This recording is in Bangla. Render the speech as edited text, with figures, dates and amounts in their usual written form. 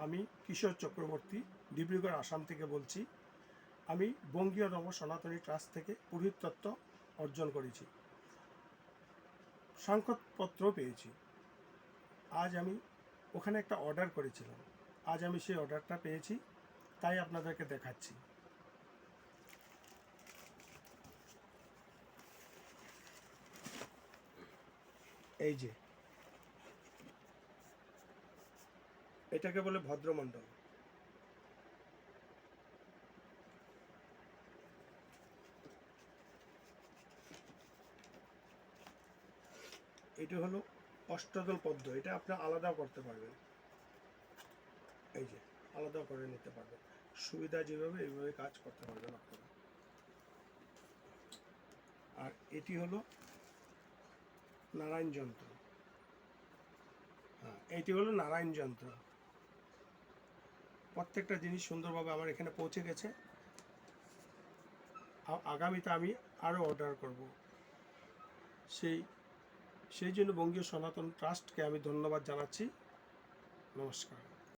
আমি কিশোর চক্রবর্তী ডিব্রুগড় আসাম থেকে বলছি। আমি বঙ্গীয় নব সনাতনী ট্রাস্ট থেকে পুরোহিতত্ব অর্জন করেছি, সাংখ্যপত্র পেয়েছি। আজ আমি ওখানে একটা অর্ডার করেছিলাম, আজ আমি সেই অর্ডারটা পেয়েছি, তাই আপনাদেরকে দেখাচ্ছি। এই যে এটাকে বলে ভদ্রমণ্ডল। এটা হলো অষ্টদল পদ্ম, এটা আপনার আলাদাও করতে পারবেন, এই যে আলাদা করে নিতে পারবেন, সুবিধা যেভাবে এইভাবে কাজ করতে পারবেন আপনারা। আর এটি হলো নারায়ণ যন্ত্র। হ্যাঁ, এটি হলো নারায়ণ যন্ত্র। প্রত্যেকটা জিনিস সুন্দরভাবে আমার এখানে পৌঁছে গেছে। আগামীতে আমি আরও অর্ডার করব। সেই জন্য বঙ্গীয় সনাতন ট্রাস্টকে আমি ধন্যবাদ জানাচ্ছি। নমস্কার।